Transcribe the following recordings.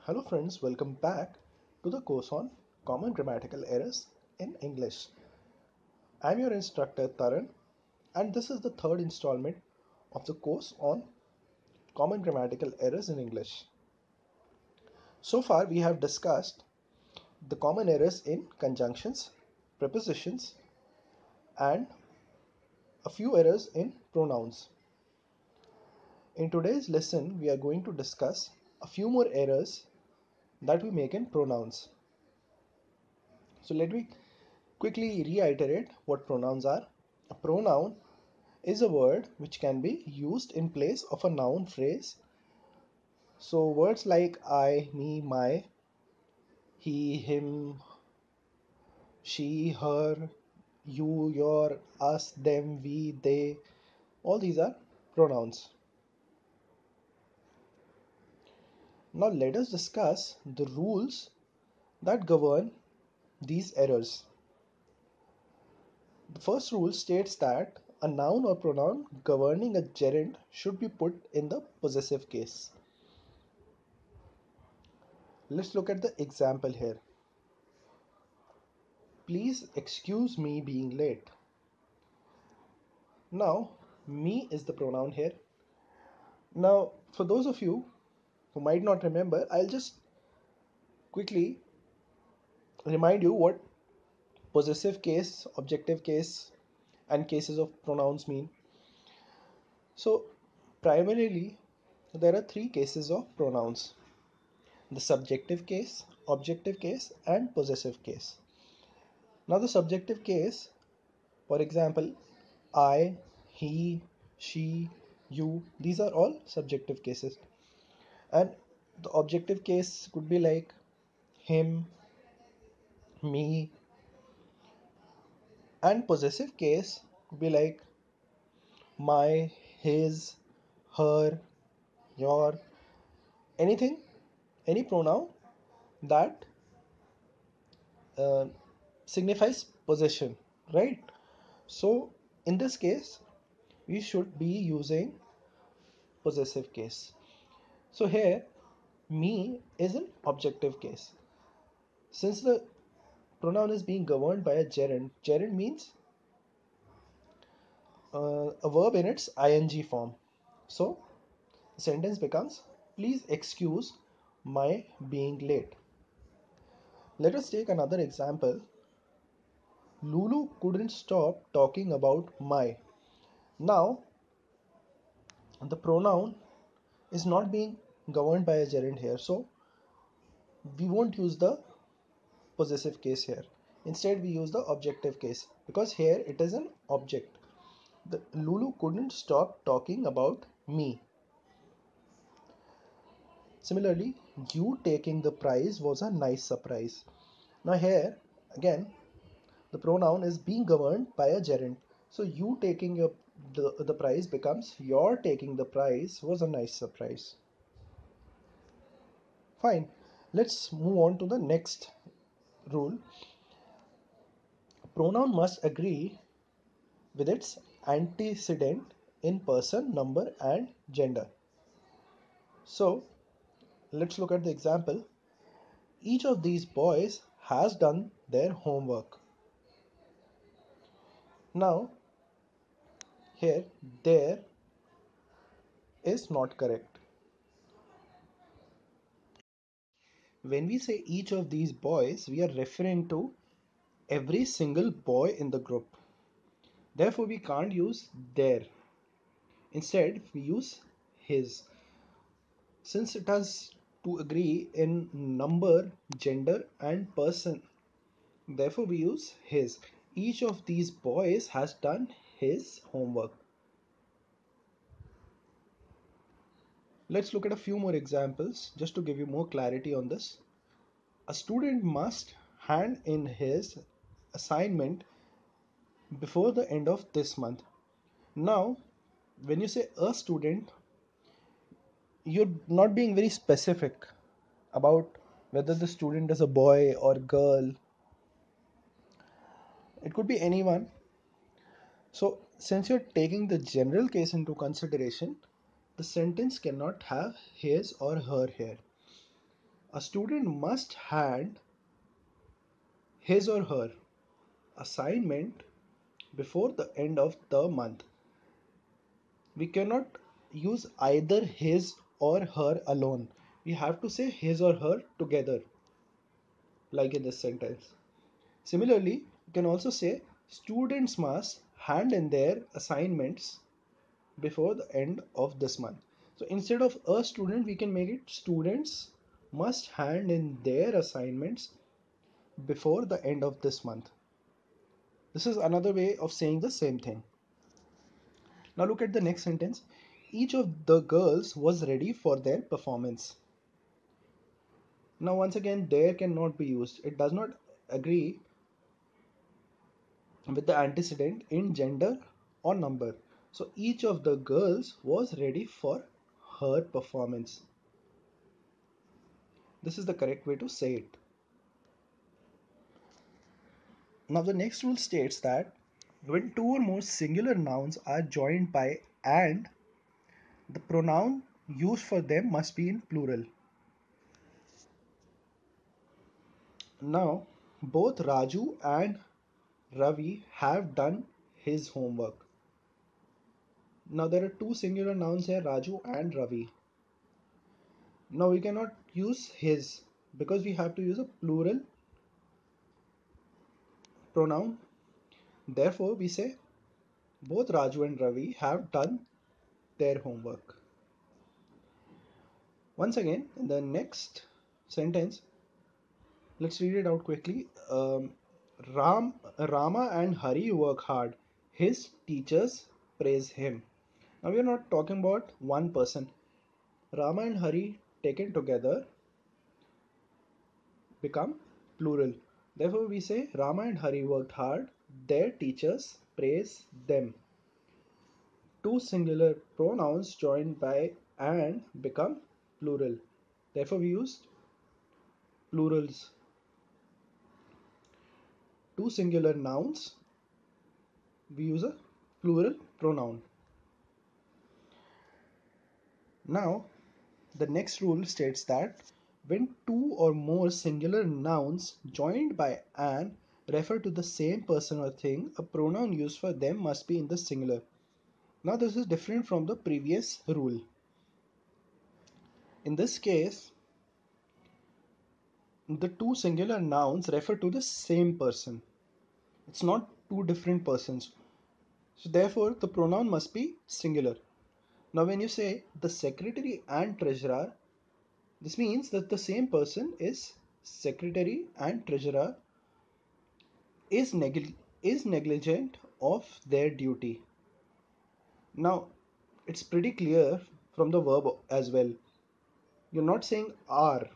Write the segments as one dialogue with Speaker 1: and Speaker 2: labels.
Speaker 1: Hello friends, welcome back to the course on Common Grammatical Errors in English. I'm your instructor Taran and this is the third installment of the course on Common Grammatical Errors in English. So far we have discussed the common errors in conjunctions, prepositions and a few errors in pronouns. In today's lesson we are going to discuss a few more errors that we make in pronouns. So let me quickly reiterate what pronouns are. A pronoun is a word which can be used in place of a noun phrase. So words like I, me, my, he, him, she, her, you, your, us, them, we, they, all these are pronouns. Now let us discuss the rules that govern these errors. The first rule states that a noun or pronoun governing a gerund should be put in the possessive case. Let's look at the example here. Please excuse me being late. Now, me is the pronoun here. Now, for those of you who might not remember, I'll just quickly remind you what possessive case, objective case, and cases of pronouns mean. So, primarily, there are three cases of pronouns: the subjective case, objective case, and possessive case. Now, the subjective case, for example, I, he, she, you, these are all subjective cases. And the objective case could be like him, me, and possessive case could be like my, his, her, your, anything, any pronoun that uh, signifies possession, right? So in this case, we should be using possessive case. So here, me is an objective case. Since the pronoun is being governed by a gerund, gerund means a verb in its ing form. So the sentence becomes, please excuse my being late. Let us take another example. Lulu couldn't stop talking about my. Now the pronoun is not being governed by a gerund here, so we won't use the possessive case here. Instead we use the objective case because here it is an object. The Lulu couldn't stop talking about me. Similarly, you taking the prize was a nice surprise. Now here again the pronoun is being governed by a gerund. So you taking the prize becomes your taking the prize was a nice surprise. Fine. Let's move on to the next rule. A pronoun must agree with its antecedent in person, number, and gender. So let's look at the example. Each of these boys has done their homework. Now, here, there is not correct. When we say each of these boys, we are referring to every single boy in the group. Therefore, we can't use their. Instead, we use his. Since it has to agree in number, gender, and person, therefore we use his. Each of these boys has done his homework. Let's look at a few more examples just to give you more clarity on this. A student must hand in his assignment before the end of this month. Now, when you say a student, you're not being very specific about whether the student is a boy or girl. It could be anyone. So, since you're taking the general case into consideration, the sentence cannot have his or her here. A student must hand his or her assignment before the end of the month. We cannot use either his or her alone. We have to say his or her together, like in this sentence. Similarly, you can also say students must hand in their assignments before the end of this month. So instead of a student, we can make it students must hand in their assignments before the end of this month. This is another way of saying the same thing. Now look at the next sentence. Each of the girls was ready for their performance. Now once again, there cannot be used. It does not agree with the antecedent in gender or number. So each of the girls was ready for her performance. This is the correct way to say it. Now the next rule states that when two or more singular nouns are joined by and, the pronoun used for them must be in plural. Now both Raju and Ravi have done his homework. Now there are two singular nouns here, Raju and Ravi. Now we cannot use his because we have to use a plural pronoun. Therefore we say both Raju and Ravi have done their homework. Once again, in the next sentence, let's read it out quickly. Rama and Hari work hard. His teachers praise him. Now we are not talking about one person. Rama and Hari taken together become plural. Therefore we say Rama and Hari worked hard. Their teachers praise them. Two singular pronouns joined by and become plural. Therefore we used plurals. Two singular nouns, we use a plural pronoun. Now, the next rule states that when two or more singular nouns joined by an refer to the same person or thing, a pronoun used for them must be in the singular. Now, this is different from the previous rule. In this case, the two singular nouns refer to the same person. It's not two different persons. So, therefore, the pronoun must be singular. Now, when you say the secretary and treasurer, this means that the same person is secretary and treasurer is negligent of their duty. Now, it's pretty clear from the verb as well. You're not saying are.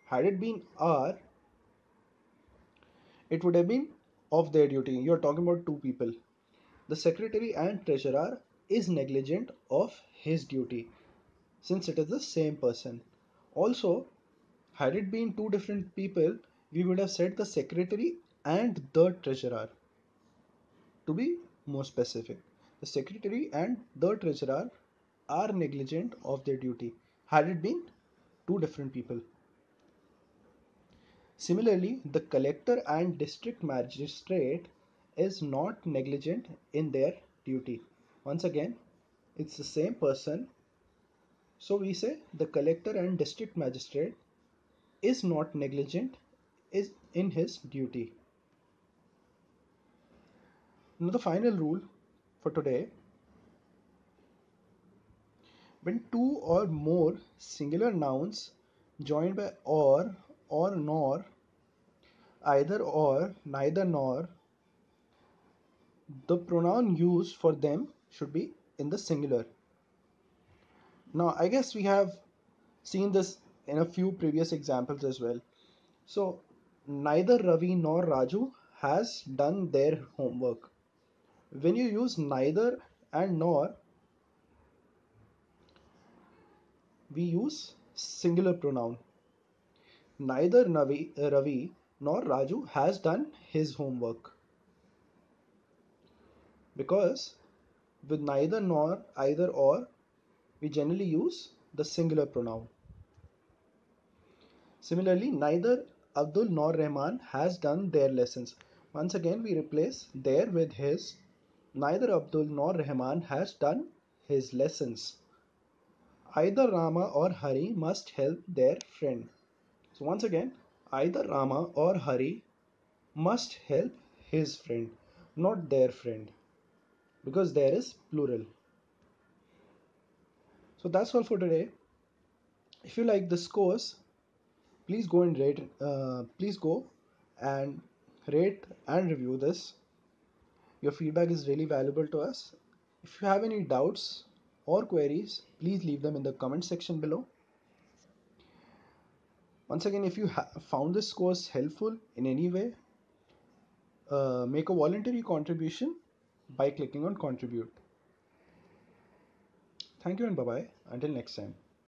Speaker 1: Had it been are, it would have been of their duty. You're talking about two people. The secretary and treasurer is negligent of his duty since it is the same person. Also, had it been two different people, we would have said the secretary and the treasurer. To be more specific, the secretary and the treasurer are negligent of their duty, had it been two different people. Similarly, the collector and district magistrate is not negligent in their duty. Once again, it's the same person. So we say the collector and district magistrate is not negligent is in his duty. Now the final rule for today: when two or more singular nouns joined by or nor, either or, neither nor, the pronoun used for them should be in the singular. Now I guess we have seen this in a few previous examples as well. So neither Ravi nor Raju has done their homework. When you use neither and nor, we use singular pronoun. Neither Ravi nor Raju has done his homework. Because with neither nor, either or, we generally use the singular pronoun. Similarly, neither Abdul nor Rahman has done their lessons. Once again, we replace their with his. Neither Abdul nor Rahman has done his lessons. Either Rama or Hari must help their friend. So once again, either Rama or Hari must help his friend, not their friend, because there is plural. So that's all for today. If you like this course, please go and rate. Please go and rate and review this. Your feedback is really valuable to us. If you have any doubts or queries, please leave them in the comment section below. Once again, if you found this course helpful in any way, make a voluntary contribution by clicking on contribute. Thank you and bye bye. Until next time.